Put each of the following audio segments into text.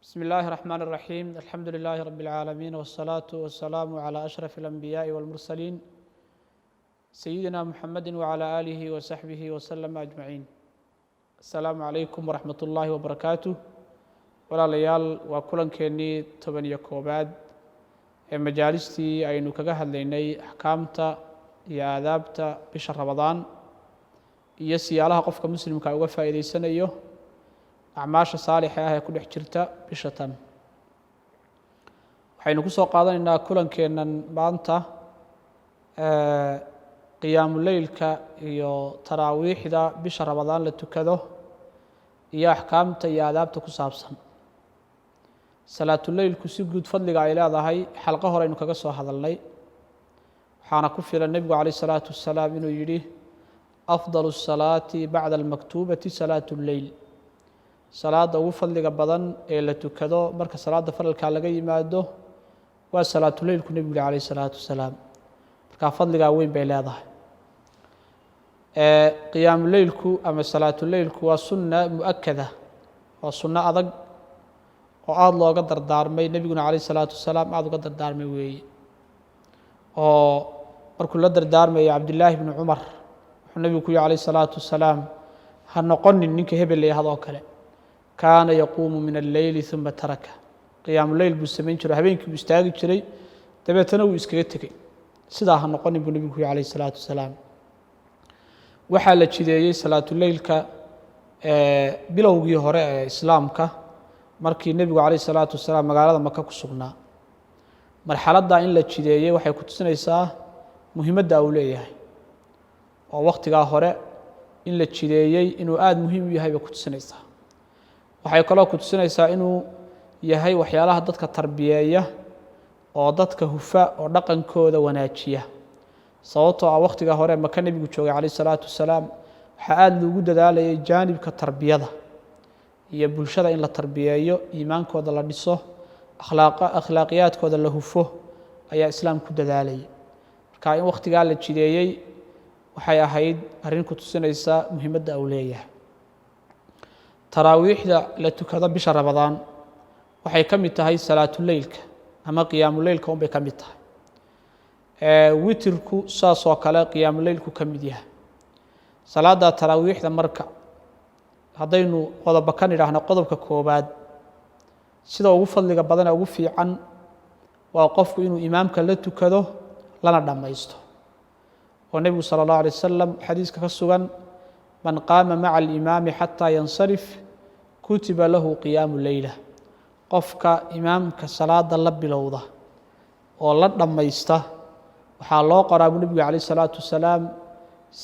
بسم الله الرحمن الرحيم الحمد لله رب العالمين والصلاة والسلام على أشرف الأنبياء والمرسلين سيدنا محمد وعلى آله وصحبه وسلم أجمعين السلام عليكم ورحمة الله وبركاته ولا ليال وكلن كني تبني كوباد مجالستي أي نكجه ليني أحكامتا يا آدابتا بشهر رمضان يسي على قفك مسلم كأوفى إلى سنة acmaasha saalixa ah ee ku dhex jirta bisha tan waxaynu ku soo qaadanaynaa kulankeennan maanta qiyaamuleylka iyo taraawiixda bisha ramadaan la tukado iyo axkaamta iyo aadaabta ku saabsan salaatuleylku si guud fadliga ay leedahay xalqo hore aynu kaga soo hadalnay waxaana ku filan nebigu calayh salaatu wasalaam inuu yidhi afdalu الsalaati bacda almaktuubati salaatu lleyl salaada ugu fadliga badan ee la tukado marka salaada faralka laga yimaado waa salaatuleylku nebigu calayh salaatu wasalaam markaa fadligaa weyn bay leedahay qiyaamuleylku ama salaatuleylku waa sunna mu'akada waa sunno adag oo aada looga dardaarmay nebiguna calayh salaatu wasalaam aada uga dardaarmay weeye oo markuu la dardaarmayo cabdillaahi bni cumar wuxuu nebigu ku yihi calayh salaatu wasalaam ha noqonin ninka hebel layahadoo kale kaana yaquumu min alleyli uma taraka qiyaamuleyl buu samayn jiro habeenkii buu istaagi jiray dabeetana wuu iskaga tegey sidaa ha noqonin buu nebigu ku yihi calayh salaatu wasalaam waxaa la jideeyey salaatuleylka bilowgii hore ee islaamka markii nebigu calayh salaatu wasalaam magaalada maka ku sugnaa marxaladdaa in la jideeyey waxay ku tusinaysaa muhiimadda uu leeyahay oo wakhtigaa hore in la jideeyey inuu aada muhiim u yahay bay ku tusinaysaa waxay kaloo ku tusinaysaa inuu yahay waxyaalaha dadka tarbiyeeya oo dadka hufa oo dhaqankooda wanaajiya sababtoo ah wakhtiga hore maka nebigu joogay calayh salaatu wasalaam waxaa aada loogu dadaalayay jaanibka tarbiyada iyo bulshada in la tarbiyeeyo iimaankooda la dhiso akhlaaqiyaadkooda la hufo ayaa islaam ku dadaalayay marka in wakhtigaa la jideeyey waxay ahayd arrin ku tusinaysa muhiimadda uu leeyahay taraawiixda la tukado bisha ramadaan waxay ka mid tahay salaatuleylka ama qiyaamuleylka unbay ka mid tahay witirku saasoo kale qiyaamuleylku ka mid yahay salaada taraawiixda marka haddaynu qodoba ka nidhaahno qodobka koobaad sida ugu fadliga badan ee ugu fiican waa qofku inuu imaamka la tukado lana dhammaysto oo nebigu sala اllahu alay wasalam xadiiska ka sugan man qaama maca alimaami xataa yansarif kutiba lahu qiyaamu leyla qofka imaamka salaada la bilowda oo la dhammaysta waxaa loo qoraa buu nebigu calayh salaatu wasalaam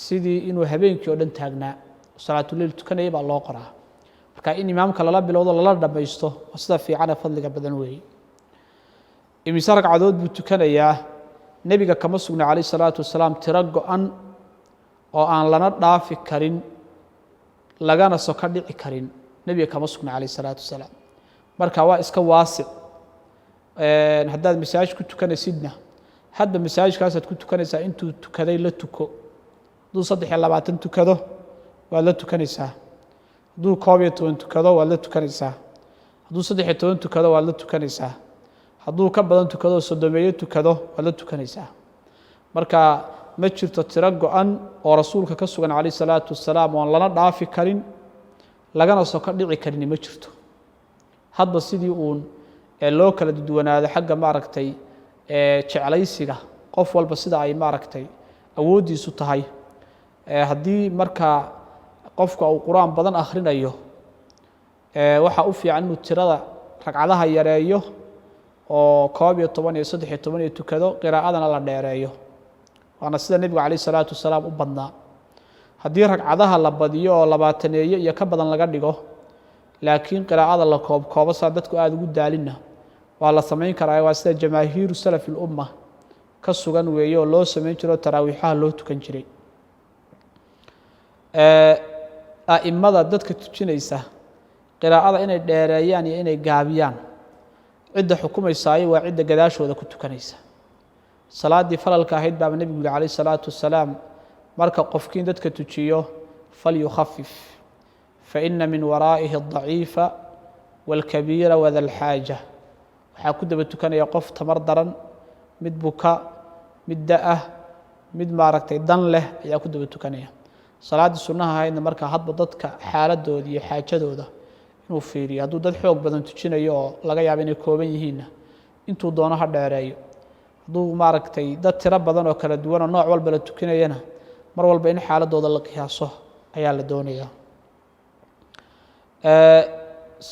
sidii inuu habeenkii oo dhan taagnaa salaatuleyl tukanayay baa loo qoraa marka in imaamka lala bilowdo lala dhammaysto waa sida fiicanee fadliga badan weeye imise ragcadood buu tukanayaa nebiga kama sugna calayh salaatu wasalaam tiro go-an oo aan lana dhaafi karin lagana soka dhici karin nebiga kama sugna calayh salaatu wasalaam marka waa iska waasic haddaad masaajid ku tukanaysidna hadba masaajidkaasaad ku tukanaysaa intuu tukaday la tuko hadduu 3 tukado waad la tukanaysaa hadduu 11 tukado waad la tukanaysaa hadduu 13 tukado waad la tukanaysaa hadduu ka badan tukado 30 tukado waad la tukanaysaa marka ma jirto tiro go-an oo rasuulka ka sugan calayh salaatu wasalaam oon lana dhaafi karin lagana soka dhici karini ma jirto hadba sidii uun loo kala duwanaado xagga maaragtay jeclaysiga qof walba sida ay maaragtay awooddiisu tahay haddii markaa qofka uu qur-aan badan akhrinayo waxaa u fiican inuu tirada ragcadaha yareeyo oo 11 iyo 13 tukado qiraa'adana la dheereeyo waana sida nebigu calayh salaatu wasalaam u badnaa haddii ragcadaha la badiyo oo 20 iyo ka badan laga dhigo laakiin qiraa'ada la koobkoobo saa dadku aada ugu daalinna waa la samayn karaa waa sida jamaahiiru salafi lumma ka sugan weeye oo loo samayn jiro taraawiixaha loo tukan jiray a'immada dadka tujinaysa qiraa'ada inay dheereeyaan iyo inay gaabiyaan cidda xukumaysaayo waa cidda gadaashooda ku tukanaysa salaaddii falalka ahayd baaba nebigu yihi calayh salaatu wasalaam marka qofkiin dadka tujiyo falyukhafif faina min waraa'ihi الضaciifa wاlkabiira wada lxaaja waxaa ku daba tukanaya qof tamar daran mid buka mid da-ah mid maaragtay dan leh ayaa ku daba tukanaya salaaddii sunnaha ahaydna markaa hadba dadka xaaladooda iyo xaajadooda inuu fiiriyo hadduu dad xoog badan tujinayo oo laga yaabo inay kooban yihiinna intuu doono ha dheereeyo hadduu maaragtay dad tiro badan oo kala duwan oo nooc walba la tukinayana mar walba in xaaladooda la qiyaaso ayaa la doonaya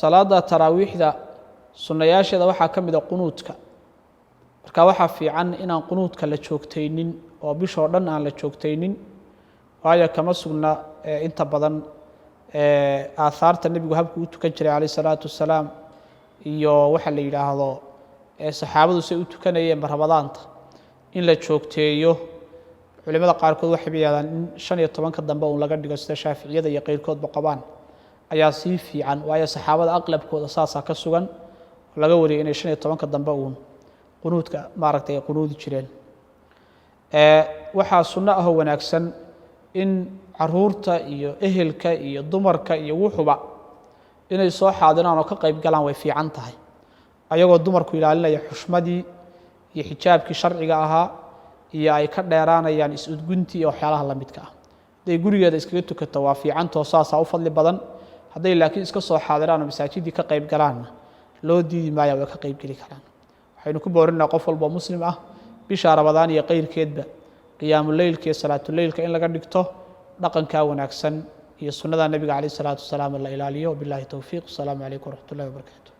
salaada taraawiixda sunnayaasheeda waxaa ka mid a qunuudka marka waxaa fiican inaan qunuudka la joogtaynin oo bishoo dhan aan la joogtaynin waayo kama sugna inta badan aahaarta nebigu habkuu u tukan jiray calayh isalaatu wasalaam iyo waxa la yidhaahdo saxaabadu say u tukanayeen ramadaanta in la joogteeyo culimada qaarkood waxay yidhahdaan in 15 dambe uun laga dhigo sida shaaficiyada iyo qeyrkoodba qabaan ayaa sii fiican waayo saxaabada aqlabkooda saasaa ka sugan laga wariyay inay 15 dambe uun qunuudka maaragtay ay qunuudi jireen waxaa sunno ahoo wanaagsan in caruurta iyo ehelka iyo dumarka iyo wuxuba inay soo xaadiraan oo ka qayb galaan way fiican tahay ayagoo dumarku ilaalinaya xushmadii iyo xijaabkii sharciga ahaa iyo ay ka dheeraanayaan is-udguntii iyo waxyaalaha la midka ah hadday gurigeeda iskaga tukato waa fiicantoo saasaa u fadli badan hadday laakiin iska soo xaadiraan oo masaajidii ka qayb galaanna loo diidi maaya way ka qayb geli karaan waxaynu ku boorinaynaa qof walba muslim ah bisha ramadaan iyo qeyrkeedba qiyaamuleylka iyo salaatuleylka in laga dhigto dhaqankaa wanaagsan iyo sunnada nebiga calayh isalaatu wasalaam la ilaaliyo billahi towfiiq asalaamu calaykum waraxmat ullahi wabarakaatu